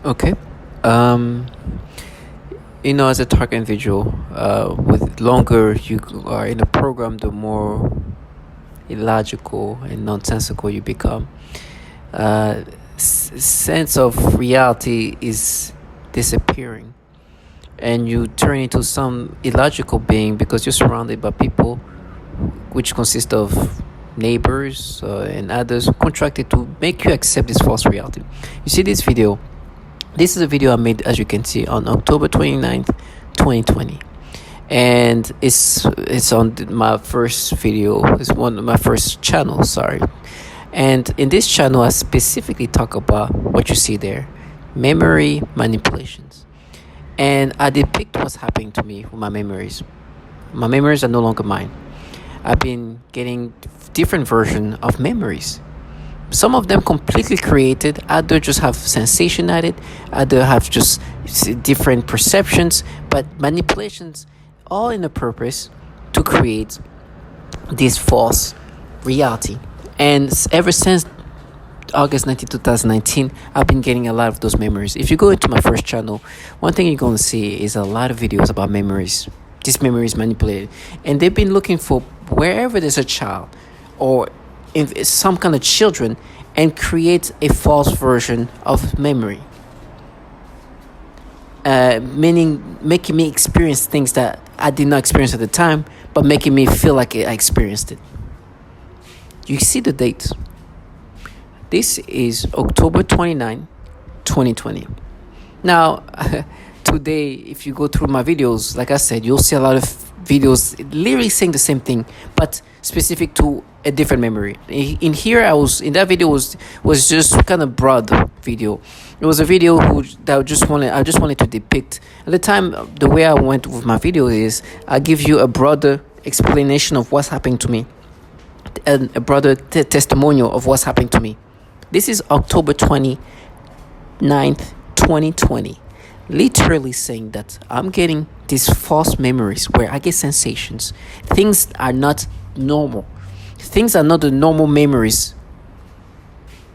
Okay. Um, as a target individual, with longer you are in a program, the more illogical and nonsensical you become. Sense of reality is disappearing, and you turn into some illogical being because you're surrounded by people, which consist of neighbors and others contracted to make you accept this false reality. You see this video. This is a video I made, as you can see, on October 29th, 2020. And it's on my first video. It's one of my first channel, sorry. And in this channel, I specifically talk about what you see there, memory manipulations. And I depict what's happening to me with my memories. My memories are no longer mine. I've been getting different version of memories. Some of them completely created, other just have sensation at it, other have just different perceptions, but manipulations, all in the purpose to create this false reality. And ever since August 19, 2019, I've been getting a lot of those memories. If you go into my first channel, one thing you're going to see is a lot of videos about memories. This memory is manipulated. And they've been looking for wherever there's a child or in some kind of children and create a false version of memory. Meaning making me experience things that I did not experience at the time, but making me feel like I experienced it. You see the date. This is October 29, 2020. Now, today, if you go through my videos, like I said, you'll see a lot of videos literally saying the same thing, but specific to a different memory. In that video was just kind of broad video. It was a video I just wanted to depict. At the time, the way I went with my video is I give you a broader explanation of what's happening to me and a broader testimonial of what's happening to me. This is October 29th, 2020. Literally saying that I'm getting these false memories where I get sensations. Things are not normal. Things are not the normal memories.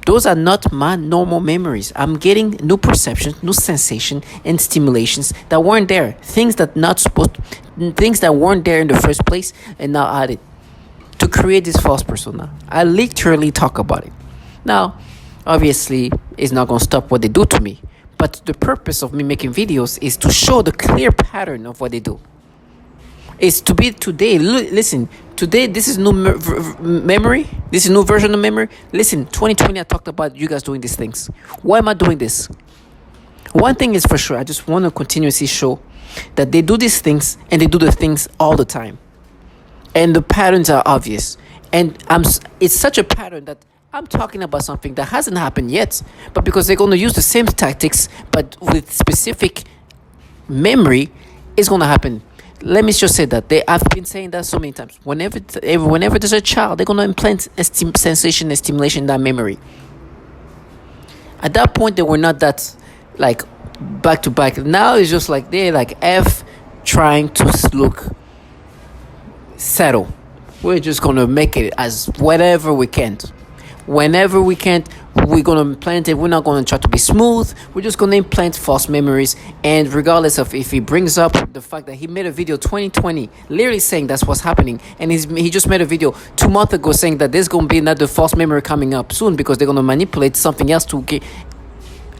Those are not my normal memories. I'm getting new perceptions, new sensation, and stimulations that weren't there. Things that weren't there in the first place and now added to create this false persona. I literally talk about it. Now, obviously, it's not going to stop what they do to me. But the purpose of me making videos is to show the clear pattern of what they do. It's to be today. Listen, today, this is new memory. This is new version of memory. Listen, 2020, I talked about you guys doing these things. Why am I doing this? One thing is for sure, I just want to continuously show that they do these things and they do the things all the time. And the patterns are obvious. And it's such a pattern that I'm talking about something that hasn't happened yet, but because they're going to use the same tactics, but with specific memory, it's going to happen. Let me just say that I've been saying that so many times. Whenever there's a child, they're going to implant a sensation and stimulation in that memory. At that point, they were not that like back to back. Now it's just like they're like F trying to look settle. We're just going to make it as whatever we can. Whenever we can't, we're going to implant it. We're not going to try to be smooth. We're just going to implant false memories. And regardless of if he brings up the fact that he made a video 2020, literally saying that's what's happening. And he just made a video 2 months ago saying that there's going to be another false memory coming up soon because they're going to manipulate something else to get.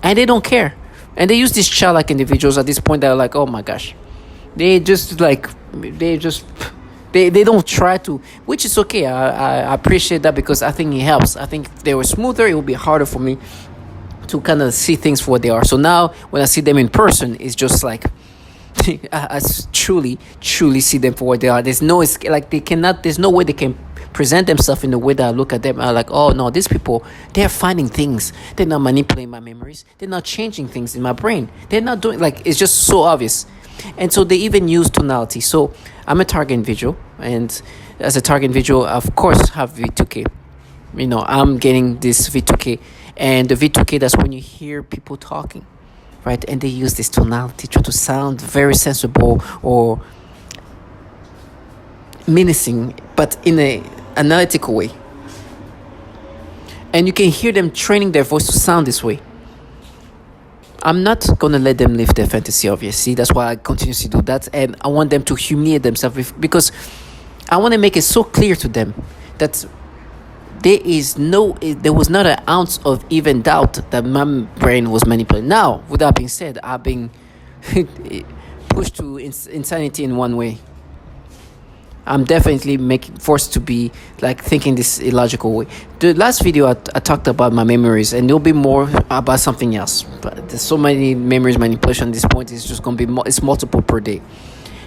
And they don't care. And they use these childlike individuals at this point that are like, oh my gosh. They don't try to, which is okay. I appreciate that because I think it helps. I think if they were smoother, it would be harder for me to kind of see things for what they are. So now when I see them in person, it's just like I truly see them for what they are. There's no way they can present themselves in the way that I look at them. I'm like, oh no, these people, they're finding things. They're not manipulating my memories. They're not changing things in my brain. They're not doing, like, it's just so obvious. And so they even use tonality. So I'm a target individual, and as a target individual, of course, have V2K. I'm getting this V2K, and the V2K, that's when you hear people talking, right? And they use this tonality, try to sound very sensible or menacing, but in a analytical way. And you can hear them training their voice to sound this way. I'm not gonna let them live their fantasy, obviously. That's why I continuously do that, and I want them to humiliate themselves because I want to make it so clear to them that there was not an ounce of even doubt that my brain was manipulated. Now, with that being said, I've been pushed to insanity in one way. I'm definitely forced to be like thinking this illogical way. The last video I talked about my memories, and there'll be more about something else. But there's so many memories manipulation at this point. It's just gonna be it's multiple per day.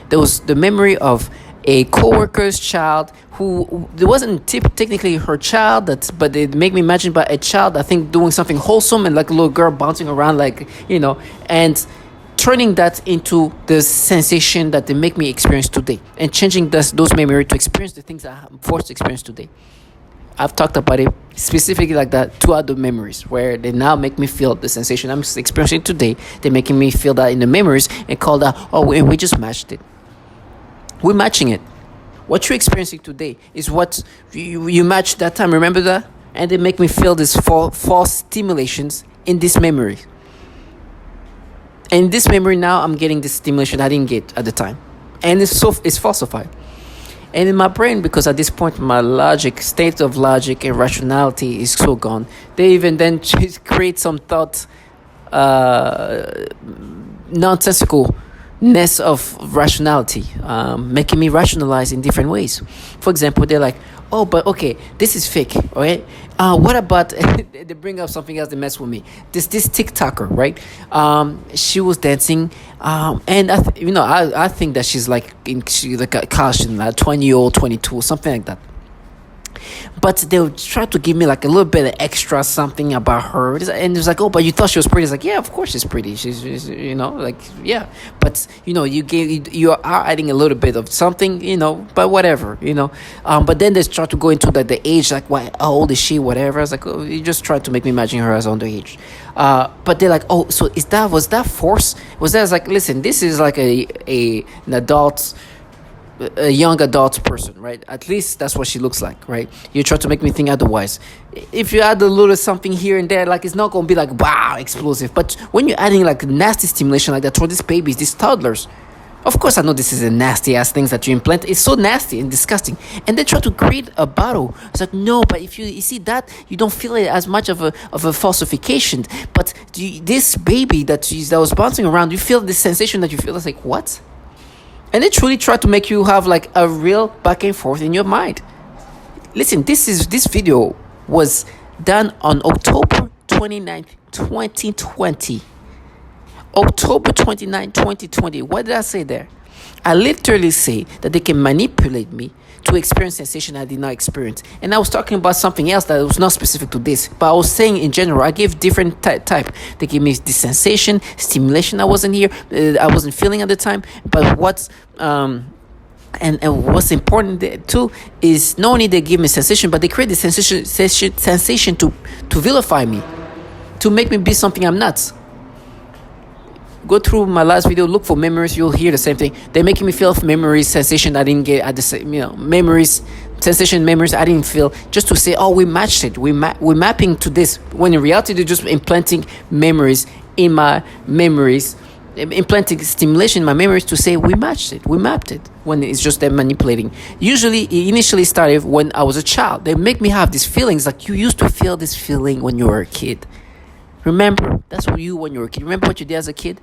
There was the memory of a co-worker's child who it wasn't technically her child, but it made me imagine about a child, I think, doing something wholesome and like a little girl bouncing around, like, and turning that into the sensation that they make me experience today, and changing those memories to experience the things that I'm forced to experience today. I've talked about it specifically like that. 2 other memories where they now make me feel the sensation I'm experiencing today. They're making me feel that in the memories and call that, oh, we just matched it. We're matching it. What you're experiencing today is what you matched that time. Remember that? And they make me feel these false stimulations in this memory. And in this memory now, I'm getting this stimulation I didn't get at the time. And it's falsified. And in my brain, because at this point my state of logic and rationality is so gone, they even then create some thought nonsensicalness of rationality, making me rationalize in different ways. For example, they're like, oh, but okay, this is fake, all right? What about, they bring up something else to mess with me. This TikToker, right? She was dancing, and I think that she's like a college, like 20-year-old, 22, something like that. But they'll try to give me like a little bit of extra something about her, and it's like, oh, but you thought she was pretty. It's like, yeah, of course she's pretty. She's like, yeah, but you are adding a little bit of something, but whatever, but then they try to go into the age, like, how old is she, whatever. I was like, oh, you just try to make me imagine her as underage. But they're like, oh, so was that force? Was that like, listen, this is like an adult, a young adult person, right? At least that's what she looks like, right? You try to make me think otherwise. If you add a little something here and there, like, it's not gonna be like, wow, explosive. But when you're adding like nasty stimulation like that for these babies, these toddlers, of course I know this is a nasty ass things that you implant. It's so nasty and disgusting. And they try to create a battle. It's like, no, but if you see that, you don't feel it as much of a falsification. But this baby that was bouncing around, you feel this sensation that you feel. It's like, what? And they truly try to make you have like a real back and forth in your mind. Listen, this video was done on October 29th, 2020. October 29th, 2020. What did I say there? I literally say that they can manipulate me to experience sensation I did not experience. And I was talking about something else that was not specific to this, but I was saying in general, I gave different type. They gave me this sensation, stimulation I wasn't feeling at the time. But what's and what's important too is not only they give me sensation, but they create the sensation to vilify me, to make me be something I'm not. Go through my last video, look for memories, you'll hear the same thing. They're making me feel memories, sensation I didn't get at the same, memories I didn't feel, just to say, oh, we matched it, we're mapping to this, when in reality they're just implanting memories in my memories, implanting stimulation in my memories to say we matched it, we mapped it, when it's just them manipulating. Usually it initially started when I was a child. They make me have these feelings, like you used to feel this feeling when you were a kid. Remember, that's what you when you were a kid. Remember what you did as a kid?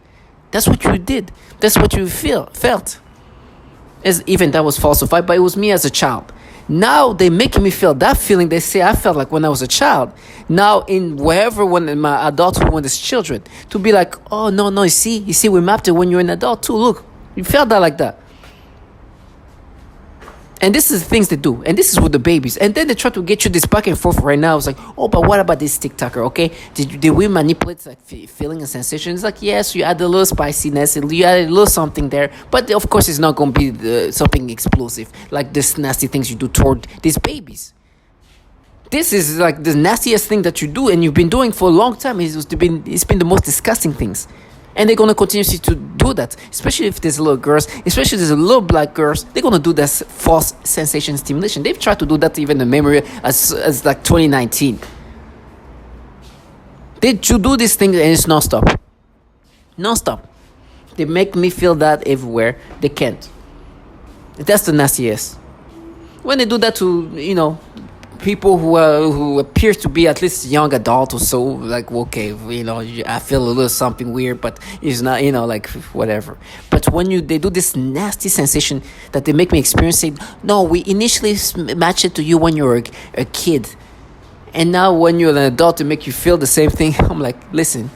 That's what you did. That's what you felt. Even that was falsified, but it was me as a child. Now they're making me feel that feeling they say I felt like when I was a child. Now in my adulthood, when there's children, to be like, oh, no, you see, we mapped it when you're an adult too. Look, you felt that like that. And this is the things they do. And this is with the babies. And then they try to get you this back and forth right now. It's like, oh, but what about this TikToker, okay? Did we manipulate like feeling and sensation? It's like, yes, you add a little spiciness. You add a little something there. But of course, it's not going to be something explosive. Like this nasty things you do toward these babies. This is like the nastiest thing that you do. And you've been doing for a long time. It's been the most disgusting things. And they're going to continue to do that, especially if there's little girls, especially if there's little black girls. They're going to do this false sensation stimulation. They've tried to do that even in memory as like 2019. They do this thing and it's non-stop. Non-stop. They make me feel that everywhere. They can't. That's the nastiest. When they do that to, people who appears to be at least young adult or so, like, okay, I feel a little something weird, but it's not, like, whatever. But when they do this nasty sensation that they make me experience it, no, we initially match it to you when you were a kid, and now when you're an adult, to make you feel the same thing. I'm like, listen,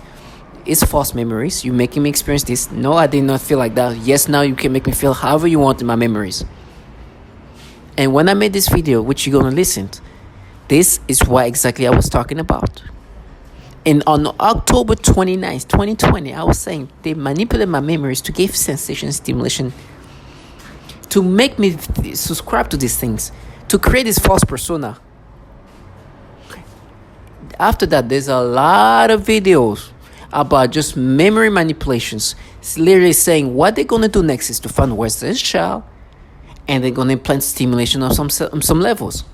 it's false memories. You're making me experience this. No, I did not feel like that. Yes, now you can make me feel however you want in my memories. And when I made this video, which you're gonna listen to, this is what exactly I was talking about. And on October 29th, 2020, I was saying they manipulate my memories to give sensation stimulation, to make me subscribe to these things, to create this false persona. After that, there's a lot of videos about just memory manipulations. It's literally saying what they're going to do next is to find where's this child, and they're going to implant stimulation on some levels.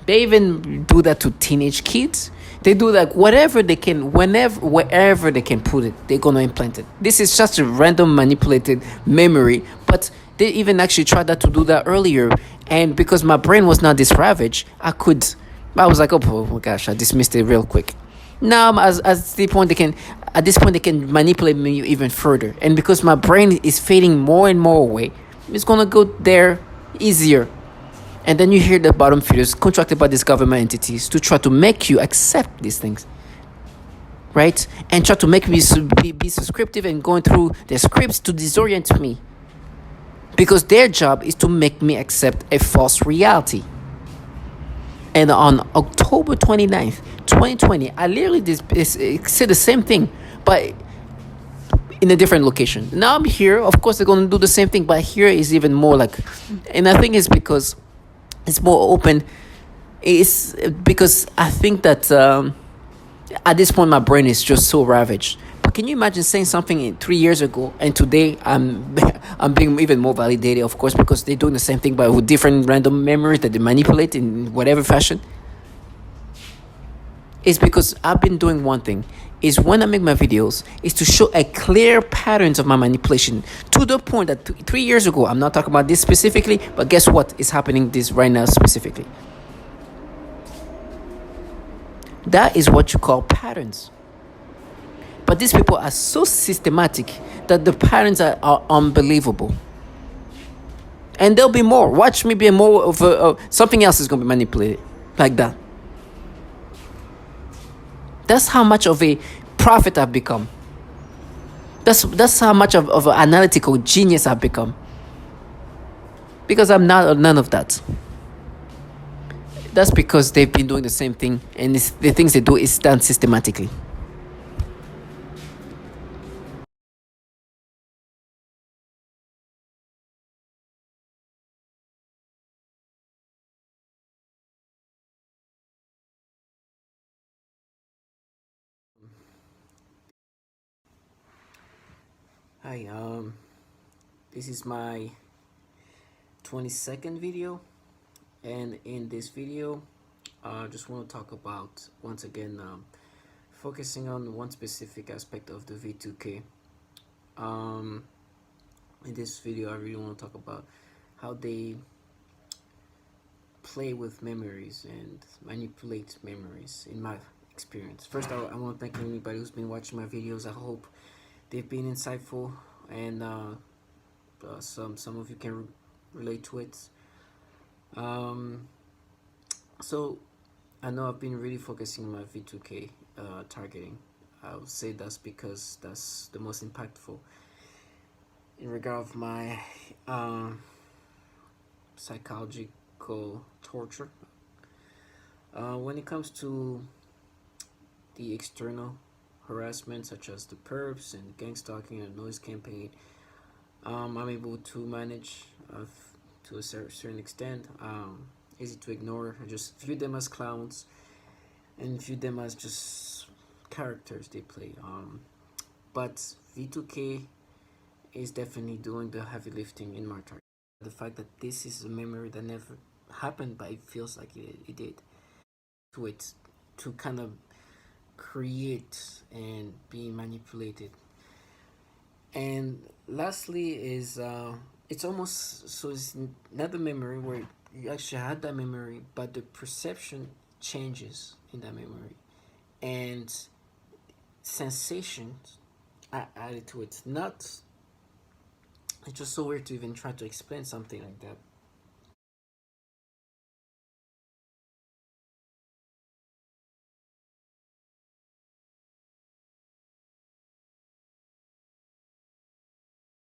They even do that to teenage kids. They do that whatever they can, wherever they can put it, they're going to implant it. This is just a random manipulated memory, but they even actually tried to do that earlier. And because my brain was not this ravaged, I was like, oh my gosh, I dismissed it real quick. Now, at this point, they can manipulate me even further. And because my brain is fading more and more away, it's going to go there easier. And then you hear the bottom feeders contracted by these government entities to try to make you accept these things, right? And try to make me be subscriptive and going through their scripts to disorient me. Because their job is to make me accept a false reality. And on October 29th, 2020, I literally said the same thing, but in a different location. Now I'm here. Of course, they're going to do the same thing, but here is even more like, and I think it's because it's more open. It's because I think that at this point, my brain is just so ravaged. But can you imagine saying something 3 years ago, and today I'm being even more validated, of course, because they're doing the same thing, but with different random memories that they manipulate in whatever fashion. It's because I've been doing one thing, is when I make my videos, is to show a clear patterns of my manipulation, to the point that 3 years ago, I'm not talking about this specifically, but guess what is happening this right now specifically. That is what you call patterns. But these people are so systematic that the patterns are unbelievable. And there'll be more. Watch me be more of something else is going to be manipulated like that. That's how much of a prophet I've become. That's how much of an analytical genius I've become. Because I'm not none of that. That's because they've been doing the same thing, and the things they do is done systematically. Hi, this is my 22nd video, and in this video, I just want to talk about, once again, focusing on one specific aspect of the V2K. In this video, I really want to talk about how they play with memories and manipulate memories in my experience. First, I want to thank anybody who's been watching my videos. I hope they've been insightful, and some of you can relate to it. So I know I've been really focusing on my V2K targeting. I would say that's because that's the most impactful in regard of my psychological torture. When it comes to the external harassment, such as the perps and gang stalking and noise campaign, I'm able to manage to a certain extent. Easy to ignore. I just view them as clowns and view them as just characters they play. But V2K is definitely doing the heavy lifting in my target. The fact that this is a memory that never happened, but it feels like it did. To it, to kind of create and be manipulated. And lastly is it's almost so it's not the memory where you actually had that memory, but the perception changes in that memory, and sensations are added to it. Not, it's just so weird to even try to explain something like that.